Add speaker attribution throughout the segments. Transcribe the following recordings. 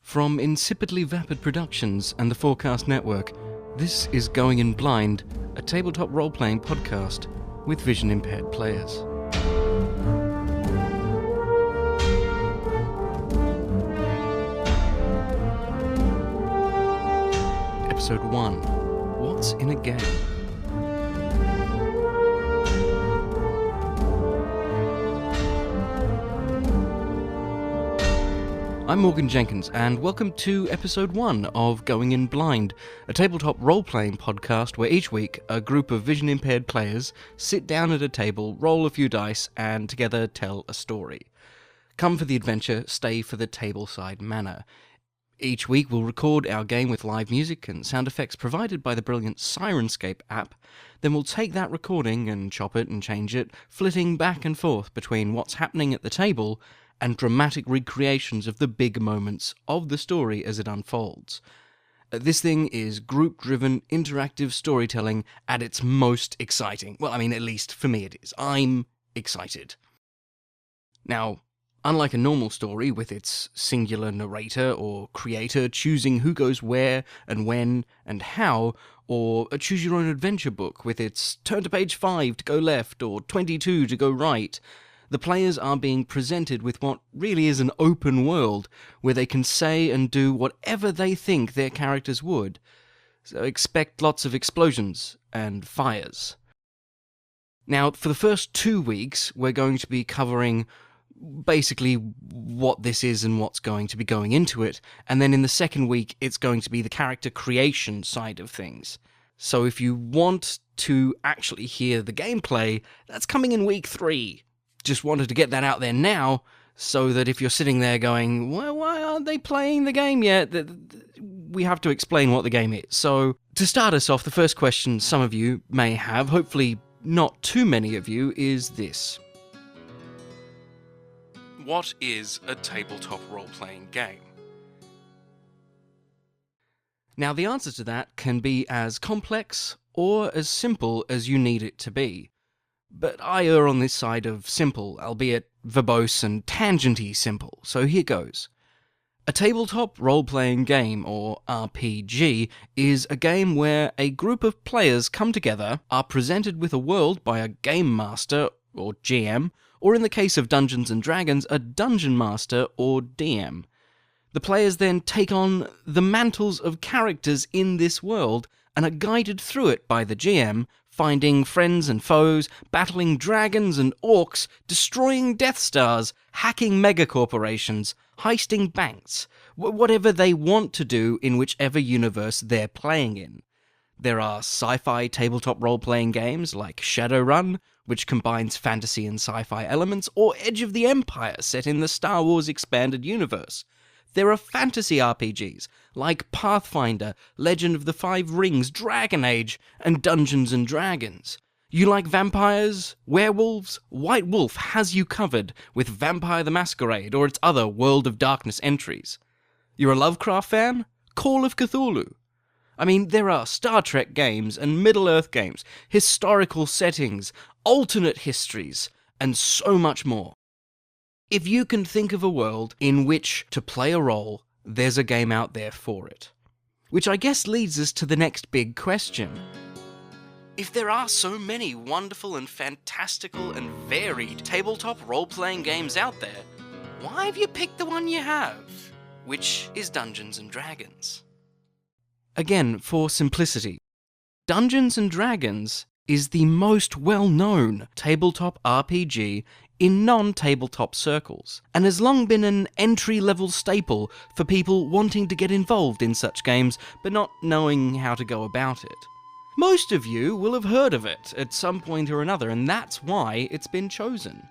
Speaker 1: From Insipidly Vapid Productions and the Forecast Network, this is Going In Blind, a tabletop role-playing podcast with vision-impaired players. Episode 1. What's in a Game? I'm Morgan Jenkins, and welcome to Episode 1 of Going In Blind, a tabletop role-playing podcast where each week a group of vision-impaired players sit down at a table, roll a few dice, and together tell a story. Come for the adventure, stay for the tableside manner. Each week we'll record our game with live music and sound effects provided by the brilliant Syrinscape app, then we'll take that recording and chop it and change it, flitting back and forth between what's happening at the table and dramatic recreations of the big moments of the story as it unfolds. This thing is group-driven, interactive storytelling at its most exciting. Well, at least for me it is. I'm excited. Now, unlike a normal story with its singular narrator or creator choosing who goes where and when and how, or a choose-your-own-adventure book with its turn to page 5 to go left or 22 to go right, the players are being presented with what really is an open world where they can say and do whatever they think their characters would. So expect lots of explosions and fires. Now, for the first 2 weeks, we're going to be covering basically what this is and what's going to be going into it, and then in the second week, it's going to be the character creation side of things. So if you want to actually hear the gameplay, that's coming in week 3. Just wanted to get that out there now, so that if you're sitting there going, well, why aren't they playing the game yet? We have to explain what the game is. So, to start us off, the first question some of you may have, hopefully not too many of you, is this. What is a tabletop role-playing game? Now, the answer to that can be as complex or as simple as you need it to be. But I err on this side of simple, albeit verbose and tangenty simple, so here goes. A tabletop role-playing game, or RPG, is a game where a group of players come together, are presented with a world by a game master, or GM, or in the case of Dungeons & Dragons, a dungeon master, or DM. The players then take on the mantles of characters in this world, and are guided through it by the GM, finding friends and foes, battling dragons and orcs, destroying Death Stars, hacking megacorporations, heisting banks, whatever they want to do in whichever universe they're playing in. There are sci-fi tabletop role-playing games like Shadowrun, which combines fantasy and sci-fi elements, or Edge of the Empire, set in the Star Wars expanded universe. There are fantasy RPGs, like Pathfinder, Legend of the Five Rings, Dragon Age, and Dungeons & Dragons. You like vampires, werewolves? White Wolf has you covered with Vampire the Masquerade or its other World of Darkness entries. You're a Lovecraft fan? Call of Cthulhu. There are Star Trek games and Middle-earth games, historical settings, alternate histories, and so much more. If you can think of a world in which to play a role, there's a game out there for it. Which I guess leads us to the next big question. If there are so many wonderful and fantastical and varied tabletop role-playing games out there, why have you picked the one you have? Which is Dungeons & Dragons. Again, for simplicity, Dungeons & Dragons is the most well-known tabletop RPG in non-tabletop circles, and has long been an entry-level staple for people wanting to get involved in such games, but not knowing how to go about it. Most of you will have heard of it at some point or another, and that's why it's been chosen.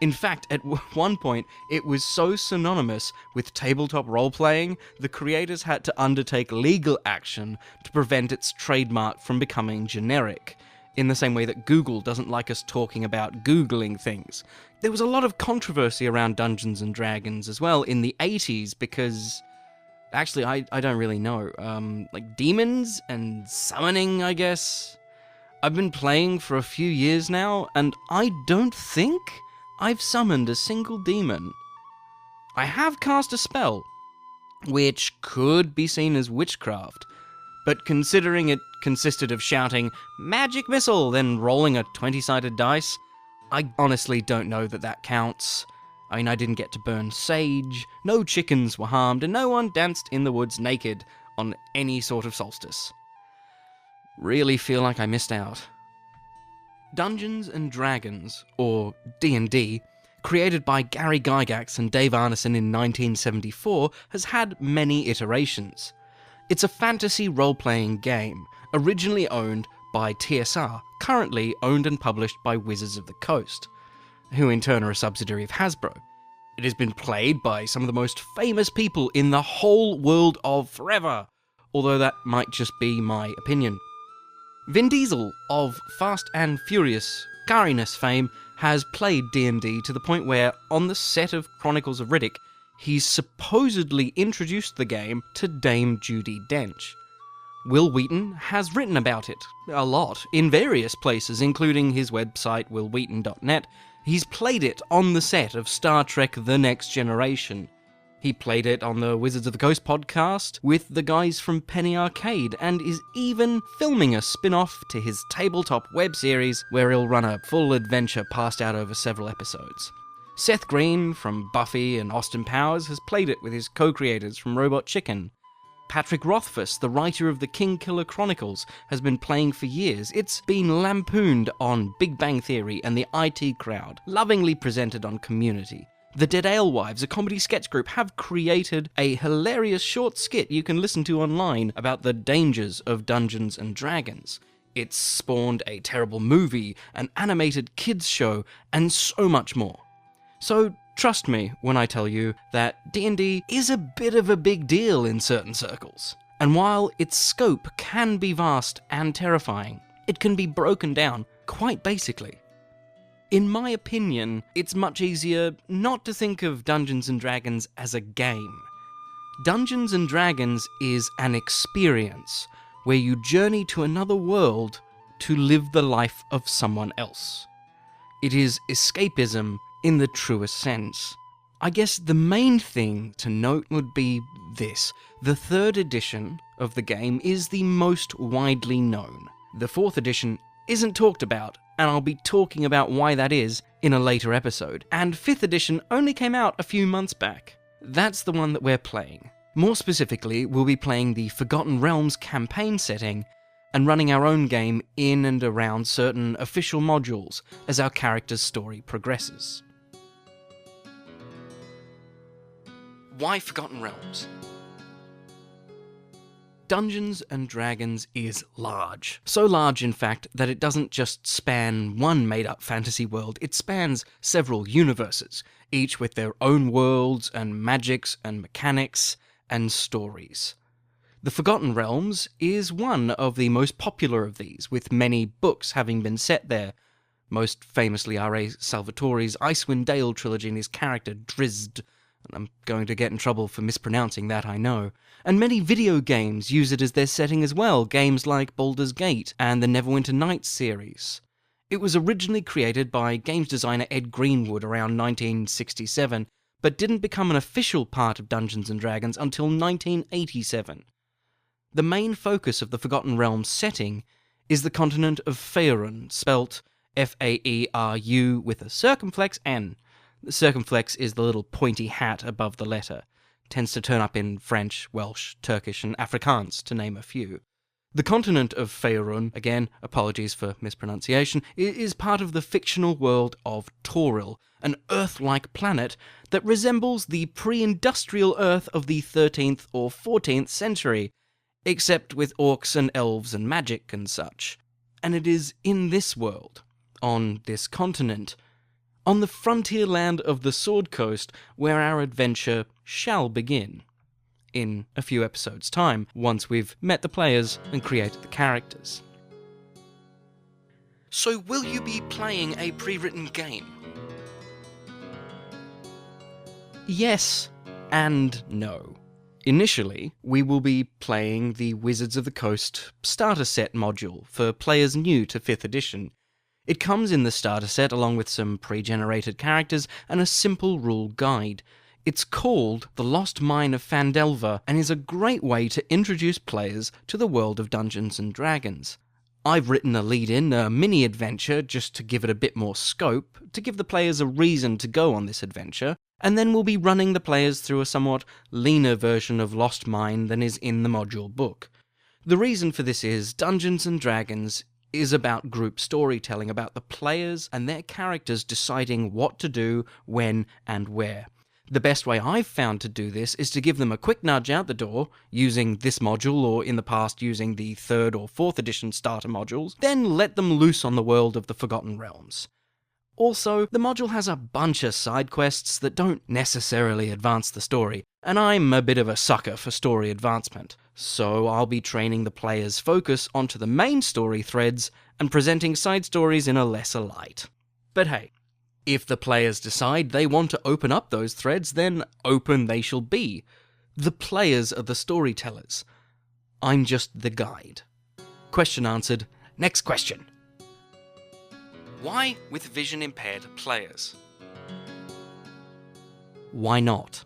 Speaker 1: In fact, at one point, it was so synonymous with tabletop role-playing, the creators had to undertake legal action to prevent its trademark from becoming generic, in the same way that Google doesn't like us talking about Googling things. There was a lot of controversy around Dungeons & Dragons as well in the 80s because... Actually, I don't really know. Like demons and summoning, I guess? I've been playing for a few years now, and I don't think I've summoned a single demon. I have cast a spell. which could be seen as witchcraft. But considering it consisted of shouting, "Magic missile," then rolling a 20-sided dice, I honestly don't know that counts. I mean, I didn't get to burn sage, no chickens were harmed, and no one danced in the woods naked on any sort of solstice. Really feel like I missed out. Dungeons and Dragons, or D&D, created by Gary Gygax and Dave Arneson in 1974, has had many iterations. It's a fantasy role-playing game, originally owned by TSR, currently owned and published by Wizards of the Coast, who in turn are a subsidiary of Hasbro. It has been played by some of the most famous people in the whole world of forever, although that might just be my opinion. Vin Diesel of Fast and Furious cariness fame has played D&D to the point where, on the set of Chronicles of Riddick, he's supposedly introduced the game to Dame Judi Dench. Will Wheaton has written about it a lot in various places, including his website willwheaton.net. He's played it on the set of Star Trek The Next Generation. He played it on the Wizards of the Coast podcast with the guys from Penny Arcade, and is even filming a spin-off to his tabletop web series where he'll run a full adventure passed out over several episodes. Seth Green from Buffy and Austin Powers has played it with his co-creators from Robot Chicken. Patrick Rothfuss, the writer of the King Killer Chronicles, has been playing for years. It's been lampooned on Big Bang Theory and the IT Crowd, lovingly presented on Community. The Dead Alewives, a comedy sketch group, have created a hilarious short skit you can listen to online about the dangers of Dungeons and Dragons. It's spawned a terrible movie, an animated kids show, and so much more. So trust me when I tell you that D&D is a bit of a big deal in certain circles. And while its scope can be vast and terrifying, it can be broken down quite basically. In my opinion, it's much easier not to think of Dungeons & Dragons as a game. Dungeons & Dragons is an experience where you journey to another world to live the life of someone else. It is escapism in the truest sense. I guess the main thing to note would be this. The 3rd edition of the game is the most widely known. The 4th edition isn't talked about, and I'll be talking about why that is in a later episode. And 5th edition only came out a few months back. That's the one that we're playing. More specifically, we'll be playing the Forgotten Realms campaign setting and running our own game in and around certain official modules as our character's story progresses. Why Forgotten Realms? Dungeons & Dragons is large. So large, in fact, that it doesn't just span one made-up fantasy world, it spans several universes, each with their own worlds and magics and mechanics and stories. The Forgotten Realms is one of the most popular of these, with many books having been set there, most famously R.A. Salvatore's Icewind Dale trilogy and his character Drizzt. I'm going to get in trouble for mispronouncing that, I know. And many video games use it as their setting as well, games like Baldur's Gate and the Neverwinter Nights series. It was originally created by games designer Ed Greenwood around 1967, but didn't become an official part of Dungeons & Dragons until 1987. The main focus of the Forgotten Realms setting is the continent of Faerun, spelt F-A-E-R-U with a circumflex N. The circumflex is the little pointy hat above the letter. Tends to turn up in French, Welsh, Turkish, and Afrikaans, to name a few. The continent of Faerun, again, apologies for mispronunciation, is part of the fictional world of Toril, an Earth-like planet that resembles the pre-industrial Earth of the 13th or 14th century, except with orcs and elves and magic and such. And it is in this world, on this continent, on the frontier land of the Sword Coast, where our adventure shall begin. In a few episodes' time, once we've met the players and created the characters. So will you be playing a pre-written game? Yes and no. Initially, we will be playing the Wizards of the Coast starter set module for players new to 5th edition. It comes in the starter set along with some pre-generated characters and a simple rule guide. It's called The Lost Mine of Phandelver and is a great way to introduce players to the world of Dungeons & Dragons. I've written a lead-in, a mini-adventure, just to give it a bit more scope, to give the players a reason to go on this adventure, and then we'll be running the players through a somewhat leaner version of Lost Mine than is in the module book. The reason for this is Dungeons & Dragons is about group storytelling, about the players and their characters deciding what to do, when, and where. The best way I've found to do this is to give them a quick nudge out the door, using this module or in the past using the 3rd or 4th edition starter modules, then let them loose on the world of the Forgotten Realms. Also, the module has a bunch of side quests that don't necessarily advance the story, and I'm a bit of a sucker for story advancement, so I'll be training the players' focus onto the main story threads and presenting side stories in a lesser light. But hey, if the players decide they want to open up those threads, then open they shall be. The players are the storytellers. I'm just the guide. Question answered. Next question. Why with vision-impaired players? Why not?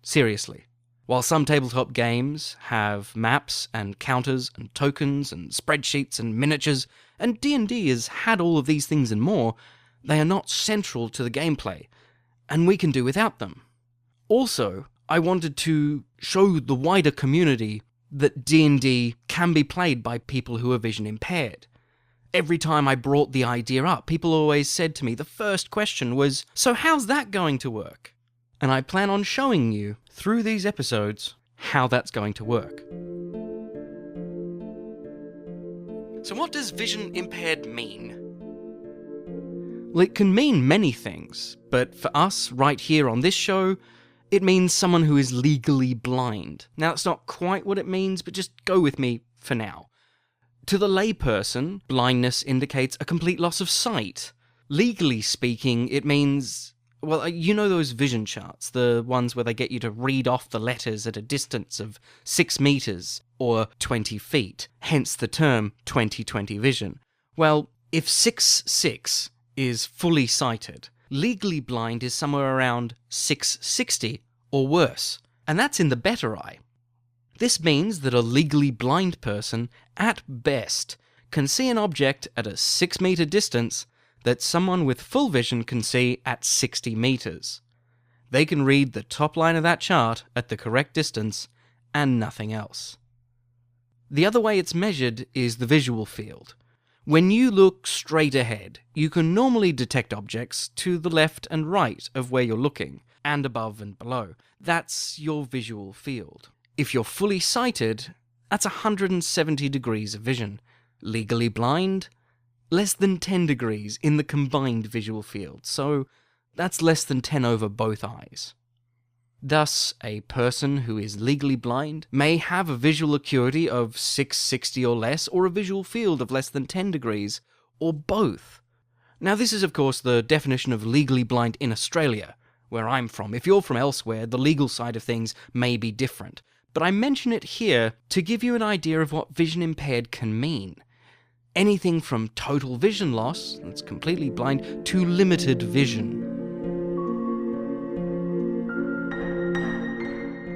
Speaker 1: Seriously. While some tabletop games have maps and counters and tokens and spreadsheets and miniatures, and D&D has had all of these things and more, they are not central to the gameplay, and we can do without them. Also, I wanted to show the wider community that D&D can be played by people who are vision impaired. Every time I brought the idea up, people always said to me, the first question was, so how's that going to work? And I plan on showing you, through these episodes, how that's going to work. So what does vision impaired mean? Well, it can mean many things, but for us, right here on this show, it means someone who is legally blind. Now, that's not quite what it means, but just go with me for now. To the layperson, blindness indicates a complete loss of sight. Legally speaking, it means, well, you know those vision charts, the ones where they get you to read off the letters at a distance of 6 meters or 20 feet, hence the term 20/20 vision. Well, if 6'6" is fully sighted, legally blind is somewhere around 6'60" or worse, and that's in the better eye. This means that a legally blind person, at best, can see an object at a 6 meter distance that someone with full vision can see at 60 meters. They can read the top line of that chart at the correct distance and nothing else. The other way it's measured is the visual field. When you look straight ahead, you can normally detect objects to the left and right of where you're looking, and above and below. That's your visual field. If you're fully sighted, that's 170 degrees of vision. Legally blind, less than 10 degrees in the combined visual field, so that's less than 10 over both eyes. Thus, a person who is legally blind may have a visual acuity of 660 or less, or a visual field of less than 10 degrees, or both. Now, this is of course the definition of legally blind in Australia, where I'm from. If you're from elsewhere, the legal side of things may be different. But I mention it here to give you an idea of what vision impaired can mean. Anything from total vision loss, that's completely blind, to limited vision.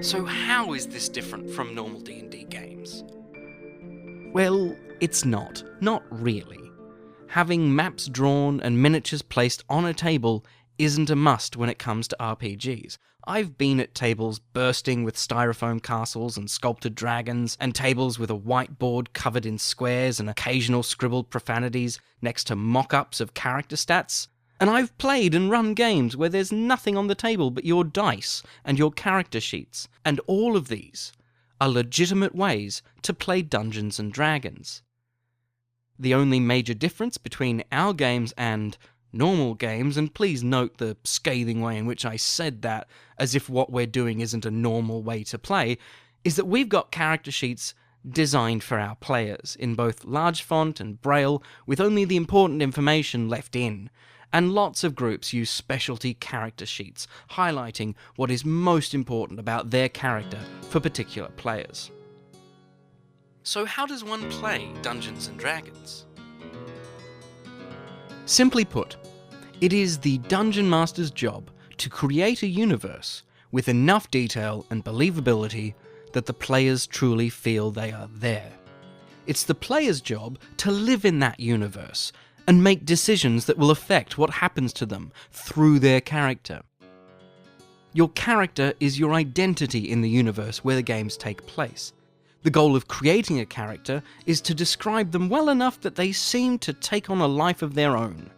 Speaker 1: So how is this different from normal D&D games? Well, it's not. Not really. Having maps drawn and miniatures placed on a table isn't a must when it comes to RPGs. I've been at tables bursting with styrofoam castles and sculpted dragons, and tables with a whiteboard covered in squares and occasional scribbled profanities next to mock-ups of character stats. And I've played and run games where there's nothing on the table but your dice and your character sheets, and all of these are legitimate ways to play Dungeons & Dragons. The only major difference between our games and normal games, and please note the scathing way in which I said that, as if what we're doing isn't a normal way to play, is that we've got character sheets designed for our players, in both large font and braille, with only the important information left in. And lots of groups use specialty character sheets, highlighting what is most important about their character for particular players. So how does one play Dungeons & Dragons? Simply put, it is the Dungeon Master's job to create a universe with enough detail and believability that the players truly feel they are there. It's the player's job to live in that universe and make decisions that will affect what happens to them through their character. Your character is your identity in the universe where the games take place. The goal of creating a character is to describe them well enough that they seem to take on a life of their own.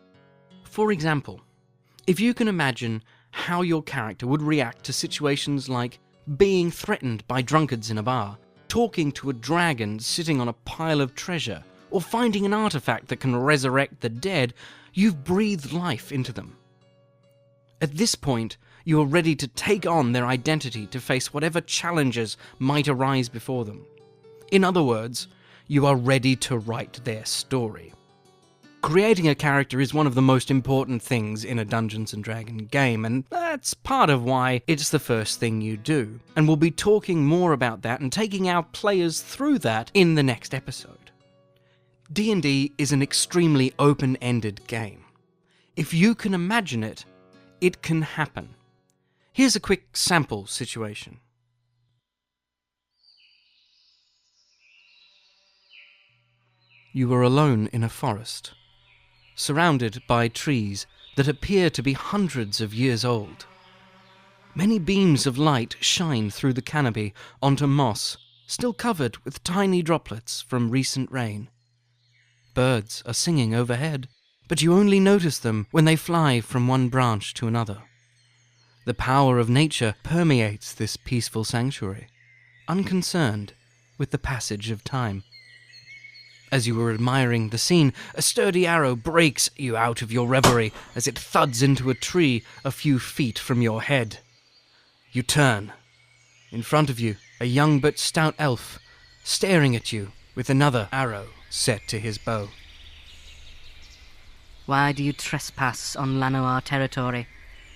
Speaker 1: For example, if you can imagine how your character would react to situations like being threatened by drunkards in a bar, talking to a dragon sitting on a pile of treasure, or finding an artifact that can resurrect the dead, you've breathed life into them. At this point, you are ready to take on their identity to face whatever challenges might arise before them. In other words, you are ready to write their story. Creating a character is one of the most important things in a Dungeons & Dragons game, and that's part of why it's the first thing you do. And we'll be talking more about that and taking our players through that in the next episode. D&D is an extremely open-ended game. If you can imagine it, it can happen. Here's a quick sample situation. You are alone in a forest, surrounded by trees that appear to be hundreds of years old. Many beams of light shine through the canopy onto moss, still covered with tiny droplets from recent rain. Birds are singing overhead, but you only notice them when they fly from one branch to another. The power of nature permeates this peaceful sanctuary, unconcerned with the passage of time. As you are admiring the scene, a sturdy arrow breaks you out of your reverie as it thuds into a tree a few feet from your head. You turn. In front of you, a young but stout elf, staring at you with another arrow set to his bow.
Speaker 2: Why do you trespass on Lanoir territory?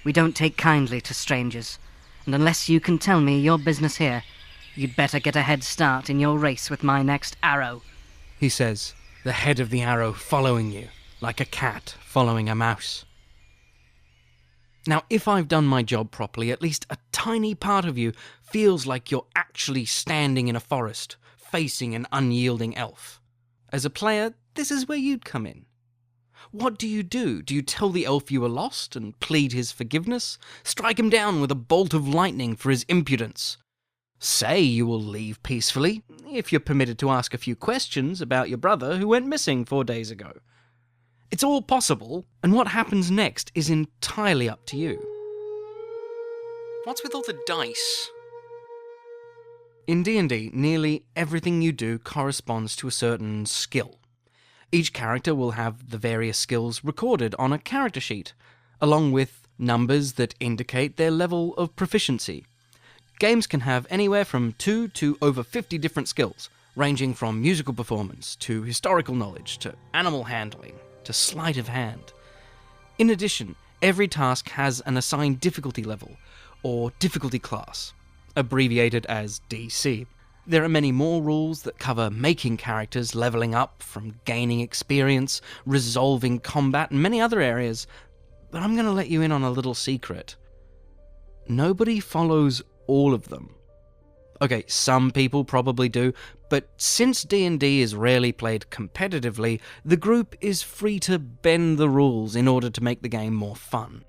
Speaker 2: We don't take kindly to strangers, and unless you can tell me your business here, you'd better get a head start in your race with my next arrow,
Speaker 1: he says, the head of the arrow following you, like a cat following a mouse. Now, if I've done my job properly, at least a tiny part of you feels like you're actually standing in a forest, facing an unyielding elf. As a player, this is where you'd come in. What do? Do you tell the elf you were lost and plead his forgiveness? Strike him down with a bolt of lightning for his impudence? Say you will leave peacefully, if you're permitted to ask a few questions about your brother who went missing 4 days ago. It's all possible, and what happens next is entirely up to you. What's with all the dice? In D&D, nearly everything you do corresponds to a certain skill. Each character will have the various skills recorded on a character sheet, along with numbers that indicate their level of proficiency. Games can have anywhere from 2 to over 50 different skills, ranging from musical performance to historical knowledge to animal handling to sleight of hand. In addition, every task has an assigned difficulty level, or difficulty class, abbreviated as DC. There are many more rules that cover making characters, leveling up from gaining experience, resolving combat, and many other areas, but I'm going to let you in on a little secret. Nobody follows all of them. Okay, some people probably do, but since D&D is rarely played competitively, the group is free to bend the rules in order to make the game more fun.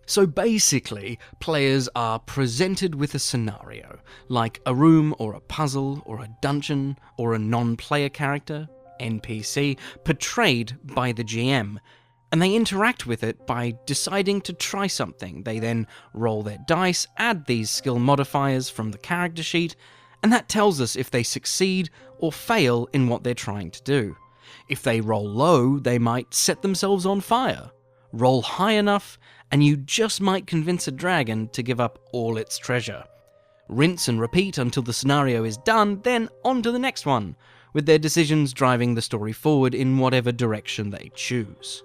Speaker 1: So basically, players are presented with a scenario, like a room or a puzzle or a dungeon or a non-player character, NPC, portrayed by the GM, and they interact with it by deciding to try something. They then roll their dice, add these skill modifiers from the character sheet, and that tells us if they succeed or fail in what they're trying to do. If they roll low, they might set themselves on fire. Roll high enough, and you just might convince a dragon to give up all its treasure. Rinse and repeat until the scenario is done, then on to the next one, with their decisions driving the story forward in whatever direction they choose.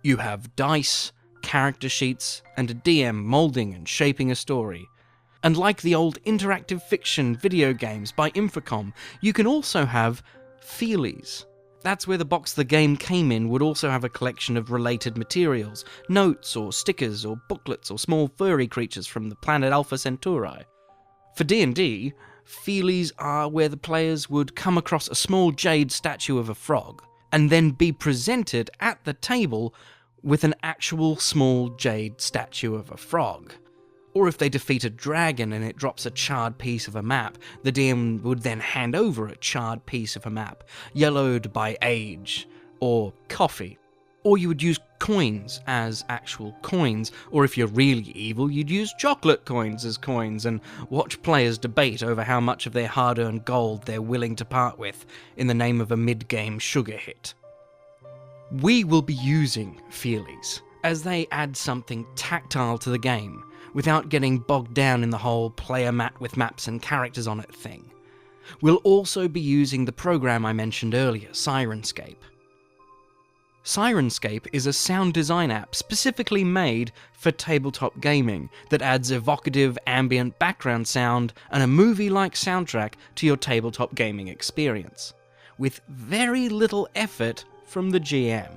Speaker 1: You have dice, character sheets, and a DM moulding and shaping a story. And like the old interactive fiction video games by Infocom, you can also have feelies. That's where the box the game came in would also have a collection of related materials, notes or stickers or booklets or small furry creatures from the planet Alpha Centauri. For D&D, feelies are where the players would come across a small jade statue of a frog, and then be presented at the table with an actual small jade statue of a frog. Or if they defeat a dragon and it drops a charred piece of a map, the DM would then hand over a charred piece of a map, yellowed by age, or coffee. Or you would use coins as actual coins, or if you're really evil, you'd use chocolate coins as coins and watch players debate over how much of their hard-earned gold they're willing to part with in the name of a mid-game sugar hit. We will be using feelies, as they add something tactile to the game, without getting bogged down in the whole player mat with maps and characters on it thing. We'll also be using the program I mentioned earlier, Syrinscape. Syrinscape is a sound design app specifically made for tabletop gaming that adds evocative ambient background sound and a movie-like soundtrack to your tabletop gaming experience, with very little effort from the GM.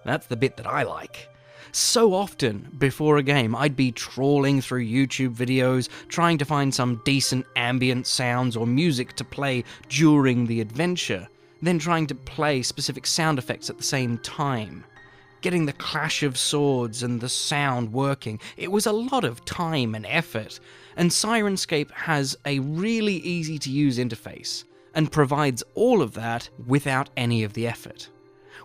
Speaker 1: That's the bit that I like. So often, before a game, I'd be trawling through YouTube videos, trying to find some decent ambient sounds or music to play during the adventure, then trying to play specific sound effects at the same time. Getting the clash of swords and the sound working, it was a lot of time and effort, and Syrinscape has a really easy-to-use interface, and provides all of that without any of the effort.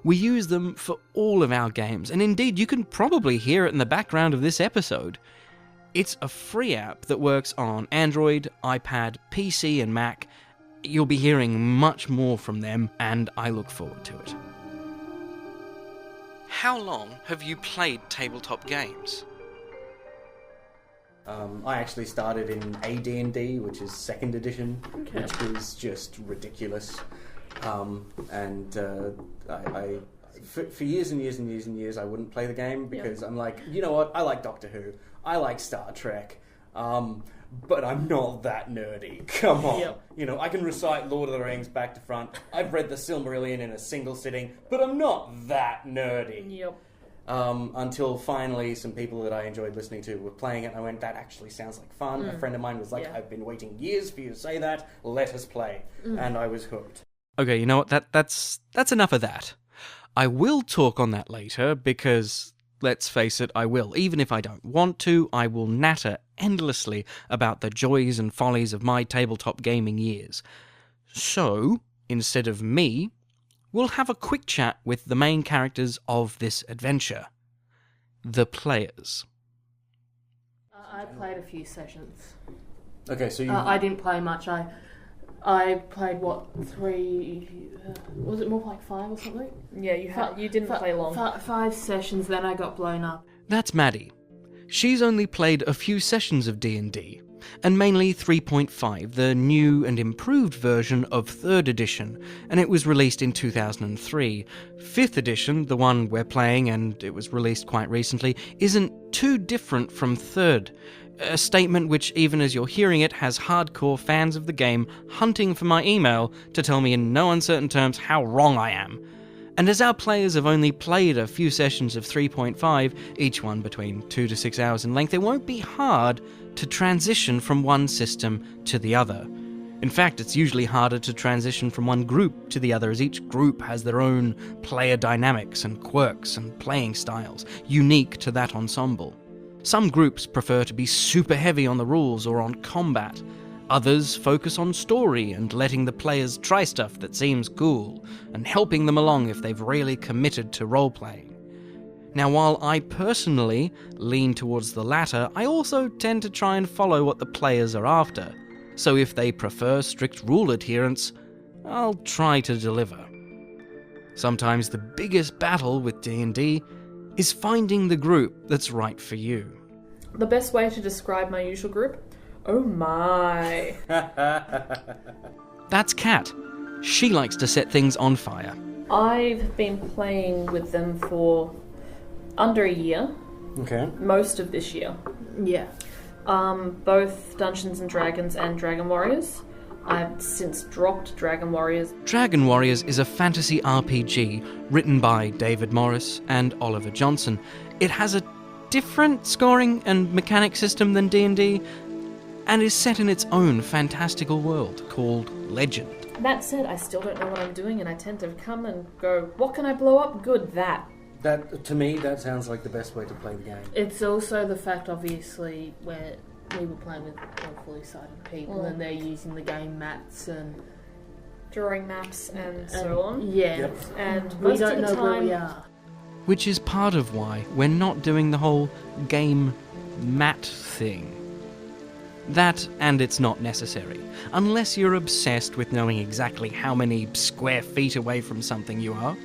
Speaker 1: We use them for all of our games, and indeed you can probably hear it in the background of this episode. It's a free app that works on Android, iPad, PC and Mac. You'll be hearing much more from them, and I look forward to it. How long have you played tabletop games?
Speaker 3: I actually started in AD&D, which is 2nd edition, which is just ridiculous. For years and years and years and years, I wouldn't play the game because I'm like, you know what? I like Doctor Who, I like Star Trek, but I'm not that nerdy. Come on, you know, I can recite Lord of the Rings back to front. I've read the Silmarillion in a single sitting, but I'm not that nerdy. Until finally, some people that I enjoyed listening to were playing it, and I went, "That actually sounds like fun." A friend of mine was like, "I've been waiting years for you to say that. Let us play," and I was hooked.
Speaker 1: Okay, you know what? That's enough of that. I will talk on that later because, let's face it, I will. Even if I don't want to, I will natter endlessly about the joys and follies of my tabletop gaming years. So, instead of me, we'll have a quick chat with the main characters of this adventure. The players.
Speaker 4: I played a few sessions.
Speaker 3: Okay, so you...
Speaker 4: I didn't play much. I played, 3... was it more like 5 or something?
Speaker 5: Yeah, you didn't play long.
Speaker 4: 5 sessions, then I got blown up.
Speaker 1: That's Maddie. She's only played a few sessions of D&D, and mainly 3.5, the new and improved version of 3rd edition, and it was released in 2003. 5th edition, the one we're playing, and it was released quite recently, isn't too different from 3rd. A statement which, even as you're hearing it, has hardcore fans of the game hunting for my email to tell me in no uncertain terms how wrong I am. And as our players have only played a few sessions of 3.5, each one between 2 to 6 hours in length, it won't be hard to transition from one system to the other. In fact, it's usually harder to transition from one group to the other, as each group has their own player dynamics and quirks and playing styles, unique to that ensemble. Some groups prefer to be super heavy on the rules or on combat. Others focus on story and letting the players try stuff that seems cool, and helping them along if they've really committed to role-playing. Now, while I personally lean towards the latter, I also tend to try and follow what the players are after. So if they prefer strict rule adherence, I'll try to deliver. Sometimes the biggest battle with D&D is finding the group that's right for you.
Speaker 5: The best way to describe my usual group? Oh my.
Speaker 1: That's Kat. She likes to set things on fire.
Speaker 5: I've been playing with them for under a year.
Speaker 3: Okay.
Speaker 5: Most of this year.
Speaker 4: Yeah.
Speaker 5: Both Dungeons and Dragons and Dragon Warriors. I've since dropped Dragon Warriors.
Speaker 1: Dragon Warriors is a fantasy RPG written by David Morris and Oliver Johnson. It has a different scoring and mechanic system than D&D, and is set in its own fantastical world called Legend.
Speaker 5: That said, I still don't know what I'm doing, and I tend to come and go, what can I blow up? Good, that.
Speaker 3: That, to me, that sounds like the best way to play the game.
Speaker 4: It's also the fact, obviously, where we were playing with fully sighted people and they're using the game mats and
Speaker 5: drawing maps and so on.
Speaker 4: Yeah.
Speaker 3: Yep.
Speaker 5: And
Speaker 4: We
Speaker 5: most
Speaker 4: don't
Speaker 5: of the
Speaker 4: know where
Speaker 5: time,
Speaker 4: we are.
Speaker 1: Which is part of why we're not doing the whole game mat thing. That, and it's not necessary, unless you're obsessed with knowing exactly how many square feet away from something you are.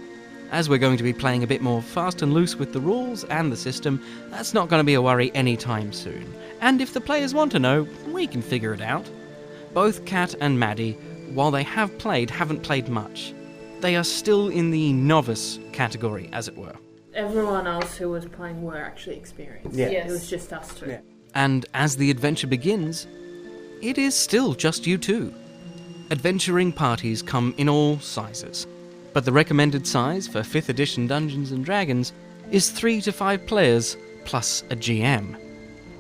Speaker 1: As we're going to be playing a bit more fast and loose with the rules and the system, that's not going to be a worry anytime soon. And if the players want to know, we can figure it out. Both Kat and Maddie, while they have played, haven't played much. They are still in the novice category, as it were.
Speaker 4: Everyone else who was playing were actually experienced.
Speaker 3: Yeah.
Speaker 5: Yes.
Speaker 4: It was just us two.
Speaker 3: Yeah.
Speaker 1: And as the adventure begins, it is still just you two. Adventuring parties come in all sizes, but the recommended size for 5th edition Dungeons & Dragons is 3 to 5 players plus a GM.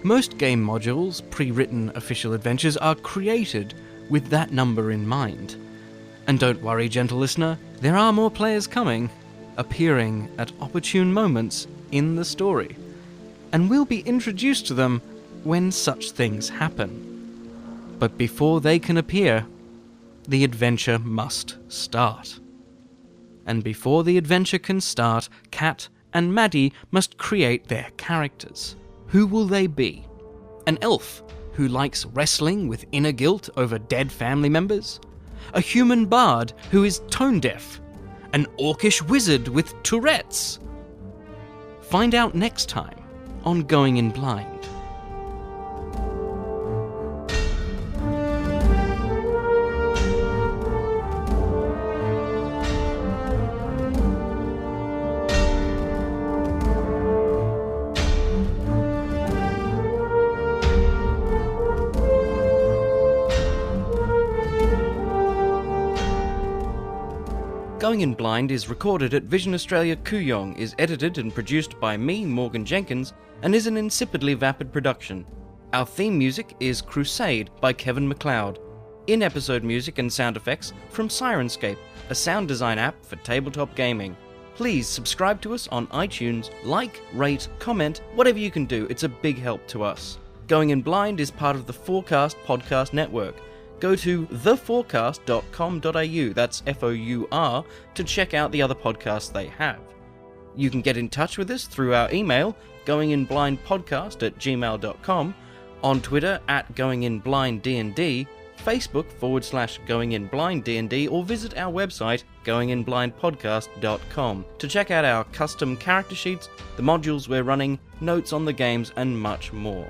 Speaker 1: Most game modules, pre-written official adventures, are created with that number in mind. And don't worry, gentle listener, there are more players coming, appearing at opportune moments in the story. And we'll be introduced to them when such things happen. But before they can appear, the adventure must start. And before the adventure can start, Kat and Maddie must create their characters. Who will they be? An elf who likes wrestling with inner guilt over dead family members? A human bard who is tone deaf? An orcish wizard with Tourette's? Find out next time on Going In Blind. Going In Blind is recorded at Vision Australia Kooyong, is edited and produced by me, Morgan Jenkins, and is an insipidly vapid production. Our theme music is Crusade by Kevin MacLeod. In-episode music and sound effects from Syrinscape, a sound design app for tabletop gaming. Please subscribe to us on iTunes, like, rate, comment, whatever you can do, it's a big help to us. Going In Blind is part of the Forecast Podcast Network. Go to theforecast.com.au, that's F-O-U-R, to check out the other podcasts they have. You can get in touch with us through our email, goinginblindpodcast@gmail.com, on Twitter @goinginblinddnd, Facebook /goinginblinddnd, or visit our website, goinginblindpodcast.com, to check out our custom character sheets, the modules we're running, notes on the games, and much more.